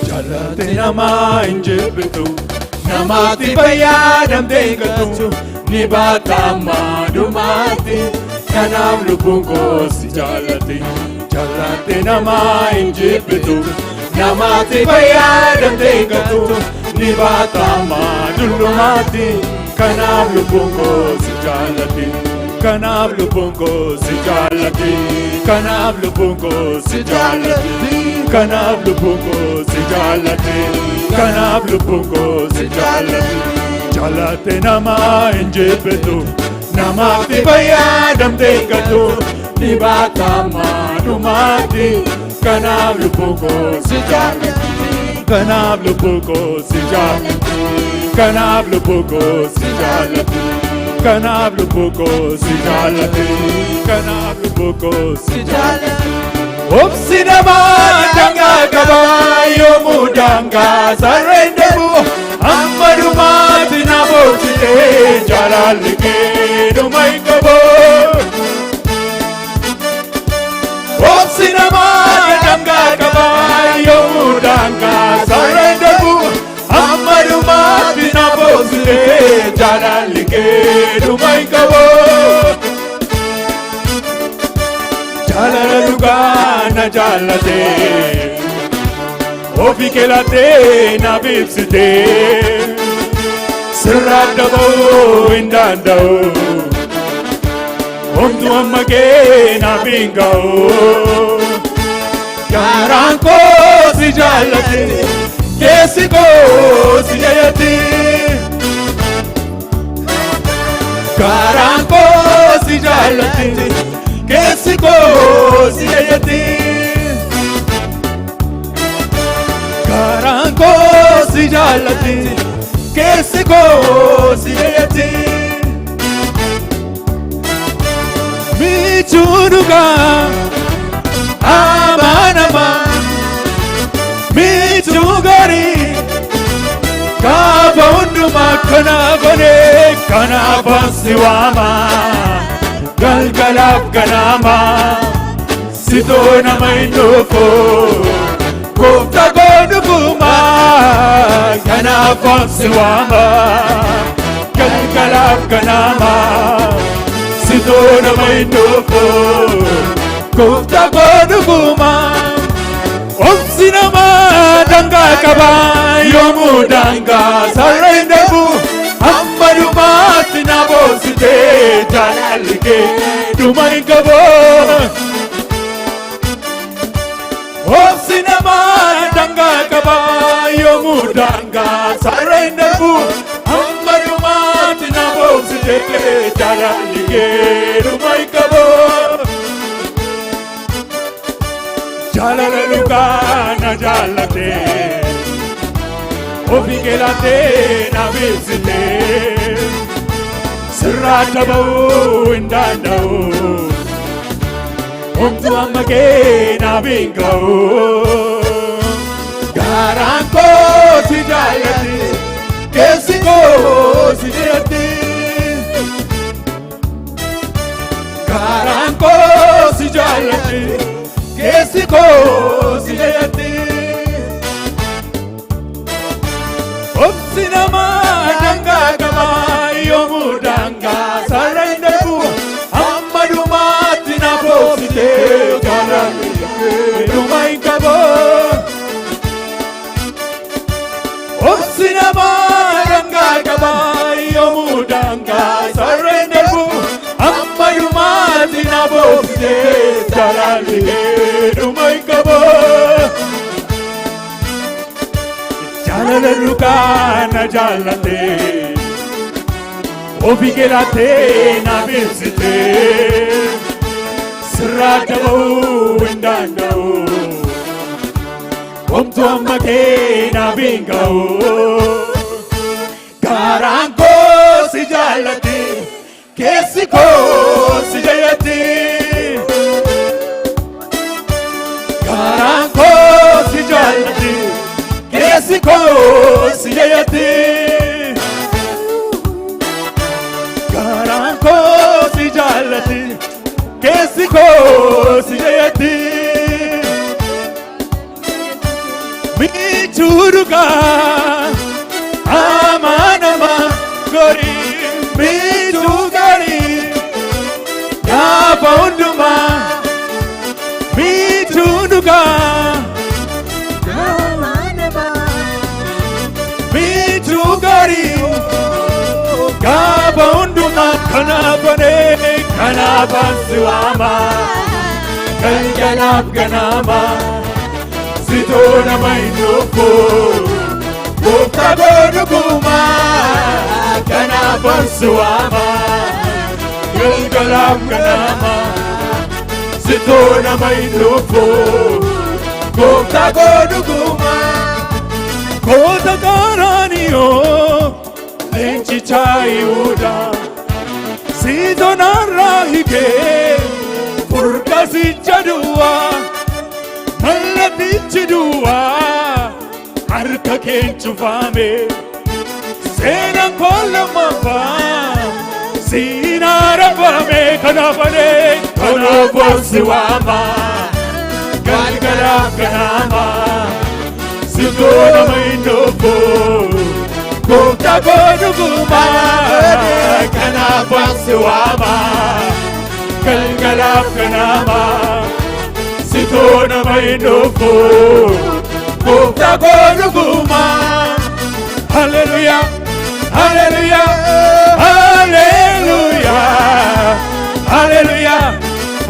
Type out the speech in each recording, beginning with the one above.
Jalate nama injebitu namati bayadam deegatu ni bata madumati kanam lubungo si jalate Jalate nama injebitu namati bayadam deegatu ni bata madumati kanam lubungo si jalate kanam lubungo si jalate kanam lubungo si jalate kanam lubungo si jalate kanam lubungo si jalate jalate nama injebetu namati bayadam deegatu ni bata madumati kanam lubungo si jalate kanam lubungo si jalate kanam lubungo si jalate kanam lubungo si jalate kanam lubungo si jalate Opsi nama danga gaba yomu danga sarendebu Amadu mati na bochite jalalike dumai gabo Opsi nama danga gaba yomu danga sarendebu Amadu mati na bochite jalalike dumai gabo Jalaluga na jalate Ofi kelate na bipsite Sirradabo indandao Omtu ammage na bingao Yaranko si jalate Kesiko si jayati Yaranko si jalate Kesiko si jayati Karanko si jalati Kesiko si jayati Michuruga amanama Michugari Kaba unduma kanabane Kanabansiwama Galgalab ganama Sito na may nufo Kufta ko nufuma Kanabansiwama Galgalab ganama Sito na may nufo Kufta ko nufuma Opsi nama danga kaba Yomu danga sarendebu Amadu mati na bosite Jalalike dumai kabo Opsi nama danga kaba Yomu danga sarendebu Amadu mati na bosite Jalalike dumai kabo Jalaluga na jalate Ofi kelate na bipsite Sirradabo indandao Omtu ammage na bingao Garanko si jalate Kesiko si jayati Garanko si jalate Kesiko si jayati Opsi nama danga gaba yomu danga sarendebu Amadu mati na bosite jalalike dumai kabo Opsi nama danga gaba yomu danga sarendebu Amadu mati na bosite jalalike dumai kabo Jalaluga na jalate Ofi kelate na bipsite Sirradabo indandao Omtu ammage na bingao Garanko si jalate Kesiko si jayati Garanko si keessi koo si jaallate garaan koo si jaallate keessi koo si jaallate michuu dhugaa amanama gorii michuu gaarii gaafa hundumaa michuu dhugaa michuu gaarii gaafa hundumaa kanaafan si waama galgalaaf ganama sitoo nama hin dhufu gooftaa dhugumaa kanaafan si waama galgalaaf ganama sitoo nama hin dhufu gooftaa dhugumaa goota garaaniyoo leencicha Yihuudaa sitoo narraa hiikee furkasicha duwwaa mallatichi duwwaa harka keen cufame seenaan koo lammaffaa siin arafame kanaafan si waama galgalaaf ganama sitoo nama hin dhufu gooftaa dhugumaa kanaafan si waama galgalaaf ganama sitoo nama hin dhufu gooftaa dhugumaa haleluyaa haleluyaa haleluyaa haleluyaa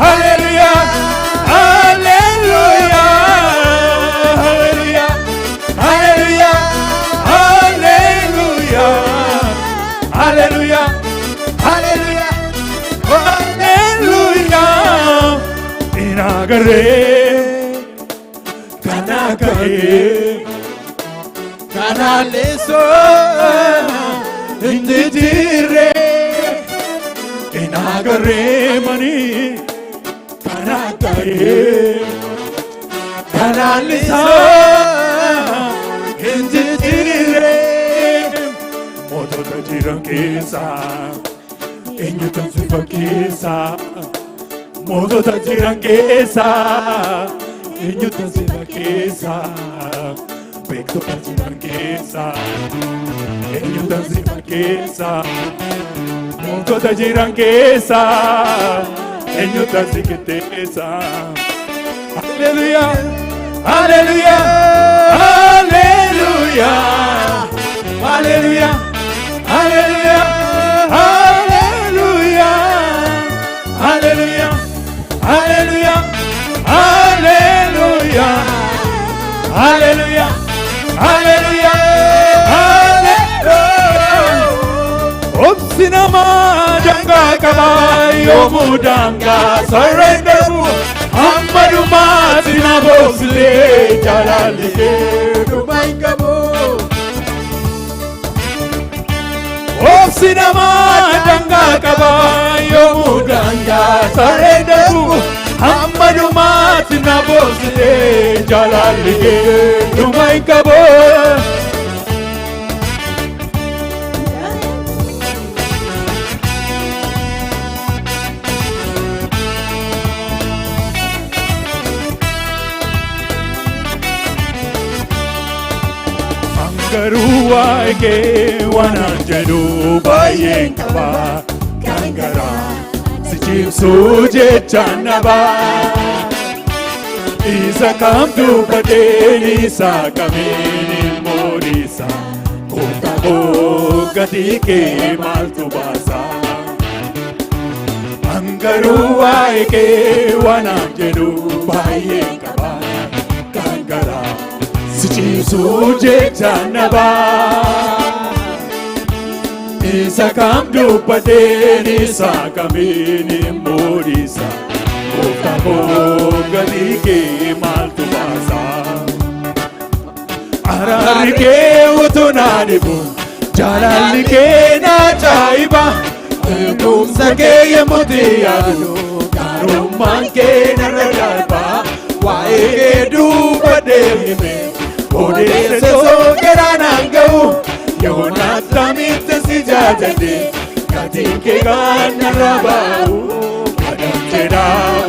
haleluyaa haleluyaa haleluyaa haleluyaa haleluyaa haleluyaa haleluyaa inagaree kanakaye kanaleso indijire inagaree mani kanakaye kanaleso indijire mootota jiran keessa eenyutan si fakkeessa mootota jiran keessa eenyutan si fakkeessa beektota jiran keessa eenyutan si fakkeessa mootota jiran keessa eenyutan si qixxeessa haleluyaa haleluyaa haleluyaa haleluyaa haleluyaa haleluyaa haleluyaa haleluyaa haleluyaa haleluyaa haleluyaa haleluyaa obsi namaa dangaa qabaa yoomuu daangaa sarrendeebu amma dhumaatti na boobsitee jaalalli kee dhuma hin qabu obsi namaa dangaa qabaa yoomuu daangaa sarrendeebu amma dhumaatti na boobsitee jaalalli kee dhuma hin qabu garuu waa'ee kee waan jedhu baay'een qaba kan garaa si cimsuu jechaan dhabaa isa kam dubbadheen isa kamiin ilmoo dhiisa gooftaa koo gatii kee maaltu baasa garuu waa'ee kee waan jedhu baay'een qaba kan garaa si cimsuu jechaan dhabaa isa kam dubbadheen isa kamiin ilmoo dhiisa gooftaa koo gatii kee maaltu baasa araarri kee utuu na dhibu jaalalli kee na ajaa'iba eegumsa kee yemmuutti yaadu gaarummaan kee narra darba waa'ee kee dubbadhee hime odeesse jajade gatiin kee kan narraa ba'u kadhan jedha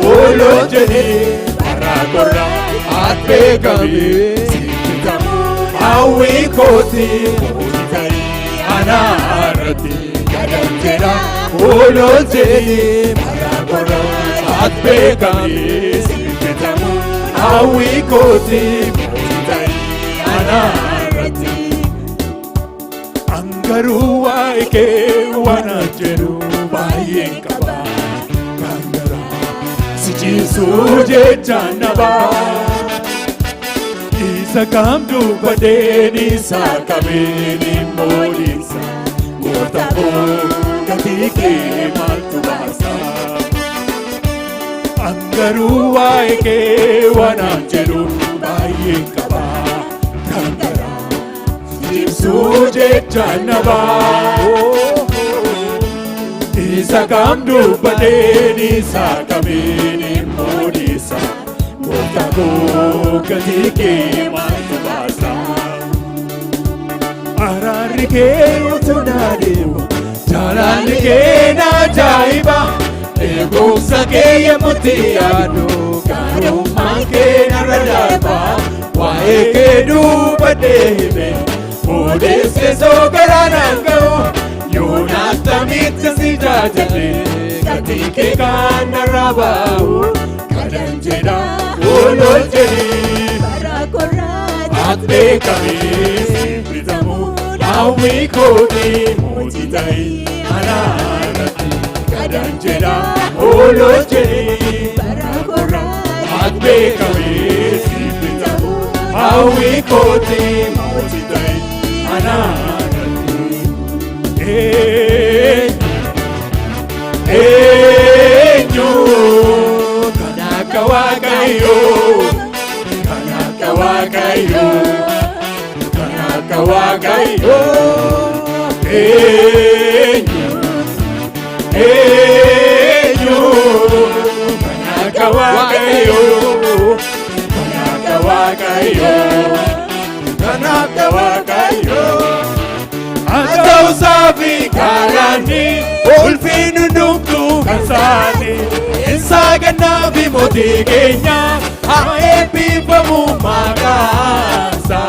ooloo jedhee bara korra ati beekame sibbitamu hawwii kooti mootii ta'e ana irratti kadhan jedha ooloo jedhee bara korra ati beekame sibbitamu hawwii kooti mootii ta'e ana irratti angaruu waa'ee kee waan jedhu baay'een qaba kan garaa si ciisuu jecha nabaa isa kam dubbadeen isa kameen immoo dhiisa goota koo gatii kee maaltu baasa angaruu waa'ee kee waan jedhu baay'een qaba kan garaa ibsuu jecha nabaa isa kam dubbadeen isa kameen immoo dhiisa goota koo gatii kee maaltu baasa araarri kee utuu naa deemu jaalalli kee na ajaa'iba eegumsa kee yemmutti yaadu gaarummaan kee narra darba waa'ee kee dubbadhee hime odeesse soo garaa naan ga'u yoonaas tamitti si jaajate gatii kee kan narraa ba'u kadhan jedha ooloo jedhee bara korraatti ati beekame sibbitamu hawwii kooti mootii ta'e ana irratti kadhan jedha ooloo jedhee bara korraatti ati beekame sibbitamu hawwii kooti mootii ta'e ana irratti eenyu kan akka Waaqayyoo kan akka Waaqayyoo kan akka Waaqayyoo eenyu kan akka Waaqayyoo kan akka Waaqayyoo kan akka Waaqayyoo ata'uusaafi galanni ulfinni hundumtuu kan isaati isaa gannaafi mootii keenya haa eebbifamu maqaansa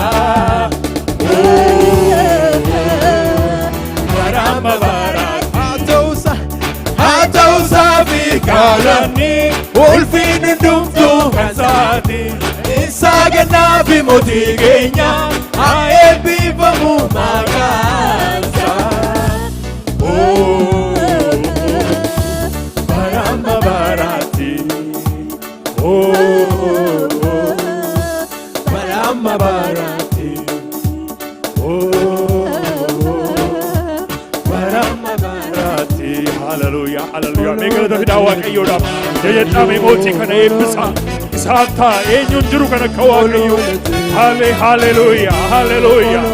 barama baraatti ata'uusaafi galanni ulfinni hundumtuu kan isaati isaa gannaafi mootii keenya haa eebbifamu maqaansa barama baraatti barama baraatti barama baraatti haleluuyaa haleluuyaa mee galata fidaa waaqayyoodhaaf jajadhaame mootii kana eebbisa isaaf ta'a eenyuun jiru kan akka waaqayyoo haleluuyaa haleluuyaa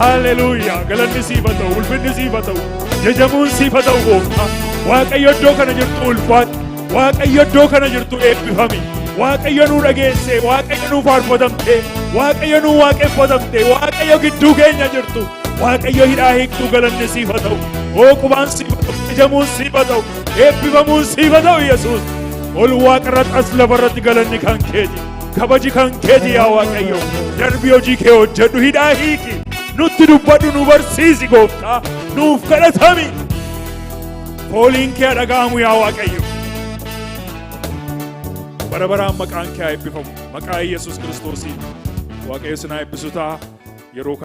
haleluuyaa galanni siif haa ta'u ulfinni siif haa ta'u jajamuun siif haa ta'u gooftaa waaqayyo iddoo kana jirtu ulfaadhu waaqayyo iddoo kana jirtu eebbifami waaqayyo nuu dhageesse waaqayyo nuu faarfatamte waaqayyo nuu waaqeffatamte waaqayyo gidduu keenya jirtu waaqayyo hidhaa hiiktuu galanni siif haa ta'u qubaan siif haa ta'u jajamuun siif haa ta'u eebbifamuun siif haa ta'u Yesuus ol waaqarratti as lafarratti galanni kan keeti kabaji kan keeti yaa waaqayyo darbii hojii kee hojjedhu hidhaa hiiki nutti dubbadhu nu barsiisi gooftaa nuuf kadhatami fooliin kee dhaga'amu yaa waaqayyo bara baraan maqaan kee haa eebbifamu maqaa Yesuus Kiristoosiin waaqayyo sinaa eebbisu ta'a yeroo